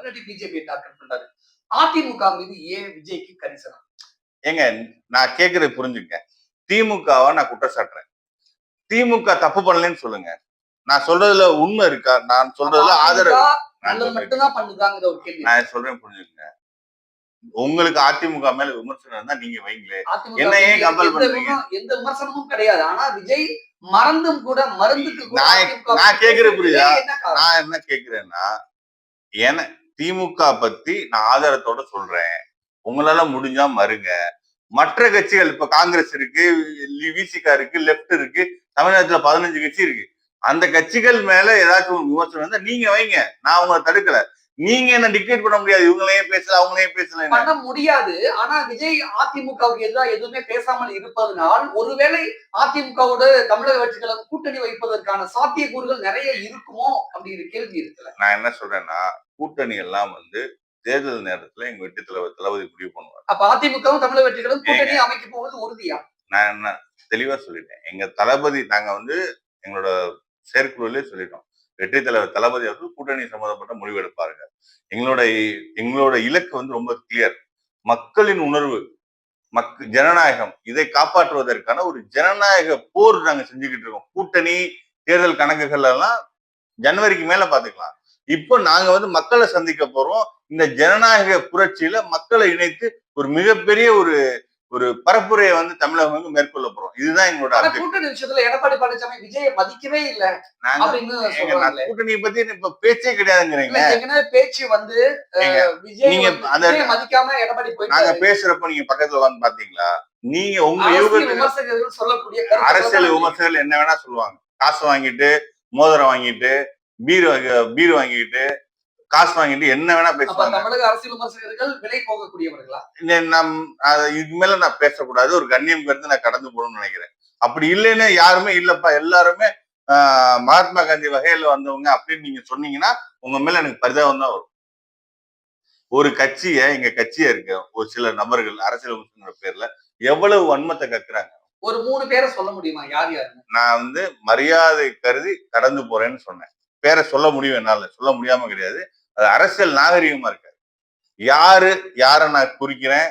இல்லாட்டி BJP target பண்றாரு. அதிமுக மீது ஏன் விஜய்க்கு கரிசனம்? ஏங்க நான் கேக்குறது புரிஞ்சுங்க. திமுகவை நான் குற்றம் சாட்டுறேன். திமுக தப்பு பண்ணலன்னு சொல்லுங்க. நான் சொல்றதுல உண்மை இருக்கா? நான் சொல்றதுல ஆதரவு மட்டும்தான் பண்ணுதாங்கிற ஒரு கேள்வி. நான் சொல்றேன் புரிஞ்சுங்க. உங்களுக்கு அதிமுக மேல விமர்சனம் இருந்தா நீங்க வைங்களே. என்ன ஏன் கம்பல் பண்றீங்க? எந்த விமர்சனமும் கிடையாது. ஆனா விஜய் மறந்தும் கூட மருந்துக்கு நான் கேக்குறது புரியுதா? நான் என்ன கேக்குறேன்னா, திமுக பத்தி நான் ஆதாரத்தோட சொல்றேன். உங்களால முடிஞ்சா மறுங்க. மற்ற கட்சிகள் இப்ப காங்கிரஸ் இருக்கு, விசிகா இருக்கு, லெப்ட் இருக்கு, தமிழ்நாட்டுல 15 கட்சி இருக்கு. அந்த கட்சிகள் மேல ஏதாச்சும் விமர்சனம் இருந்தா நீங்க வைங்க. நான் உங்களை தடுக்கல. நீங்க என்ன டிக்டேட் பண்ண முடியாது. இவங்களே பேசல, அவங்களே பேசல பண்ண முடியாது. ஆனா விஜய் அதிமுகவுக்கு எதிராக எதுவுமே பேசாமல் இருப்பதனால் ஒருவேளை அதிமுகவோட தமிழக வெற்றிகளும் கூட்டணி வைப்பதற்கான சாத்தியக்கூறுகள் நிறைய இருக்குமோ அப்படிங்கிற கேள்வி இருக்குல்ல. நான் என்ன சொல்றேன்னா, கூட்டணி எல்லாம் தேர்தல் நேரத்துல எங்க வெற்றி தளபதி முடிவு பண்ணுவார். அப்ப அதிமுகவும் தமிழக வெற்றிகளும் கூட்டணி அமைக்க போவது உறுதியா? நான் என்ன தெளிவா சொல்லிட்டேன். எங்க தளபதி நாங்க எங்களோட செயற்குழுவிலே சொல்லிட்டோம். வெற்றி தலைவர் தளபதி அவர்கள் கூட்டணி சம்பந்தப்பட்ட முடிவு எடுப்பாருங்க. எங்களோட இலக்கு ரொம்ப கிளியர். மக்களின் உணர்வு, ஜனநாயகம், இதை காப்பாற்றுவதற்கான ஒரு ஜனநாயக போர் நாங்க செஞ்சுக்கிட்டு இருக்கோம். கூட்டணி தேர்தல் கணக்குகள் எல்லாம் ஜனவரிக்கு மேல பாத்துக்கலாம். இப்போ நாங்க மக்களை சந்திக்க போறோம். இந்த ஜனநாயக புரட்சியில மக்களை இணைத்து ஒரு மிகப்பெரிய ஒரு பரப்புரையை தமிழகம் மேற்கொள்ள போறோம். இதுதான் எங்களோட கூட்டணி விஷயத்துல எடப்பாடி பழனிசாமி விஜயை மதிக்கவே இல்லை அப்படின்னு கூட்டணியை பத்தி இப்ப பேச்சே கிடையாதுங்கிறீங்க. பேச்சு விஜய் மதிக்காம எடப்பாடி போய் நாங்க பேசுறப்ப நீங்க பக்கத்துல பாத்தீங்களா? நீங்க உங்க விமர்சகர்கள் சொல்லக்கூடிய அரசியல் விமர்சகர்கள் என்ன வேணா சொல்லுவாங்க. காசு வாங்கிட்டு, மோதிரம் வாங்கிட்டு, பீர் வாங்கிட்டு, காசு வாங்கிட்டு என்ன வேணா பேசுவாங்க. தமிழக அரசியல் விமர்சகர்கள் விலை போகக்கூடியவர்களா? இதுக்கு மேல நான் பேசக்கூடாது. ஒரு கண்ணியம் கருத்து நான் கடந்து போகணும்னு நினைக்கிறேன். அப்படி இல்லைன்னு யாருமே இல்லப்பா, எல்லாருமே மகாத்மா காந்தி வகையில வந்தவங்க அப்படின்னு நீங்க சொன்னீங்கன்னா உங்க மேல எனக்கு பரிதாபம் தான் வரும். ஒரு எங்க கட்சியா இருக்க ஒரு சில நபர்கள் அரசியல் விமர்சகர் பேர்ல எவ்வளவு வன்மத்தை கக்குறாங்க. ஒரு 3 பேரை சொல்ல முடியுமா? யார் யாரு? நான் மரியாதை கருதி கடந்து போறேன்னு சொன்னேன். பேரை சொல்ல முடியும், என்னால சொல்ல முடியாம கிடையாது. அது அரசியல் நாகரிகமா இருக்காது. யாரை நான் குறிக்கிறேன்?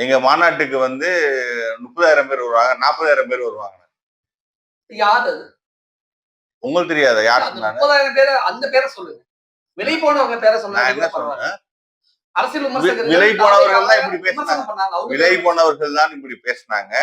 எங்க மாநாட்டுக்கு 30,000 பேர் வருவாங்க, 40,000 பேர் வருவாங்க. யாரு? உங்களுக்கு தெரியாத? யார்? 30,000 பேர். அந்த பேரை சொல்லுங்க. விலை போனவங்க பேரை சொல்லுங்க. என்ன சொல்றேன்? அரசியல் விமர்சகர்கள் விலை போனவர்கள் தான் இப்படி பேசினாங்க. விலை போனவர்கள் தான் இப்படி பேசினாங்க.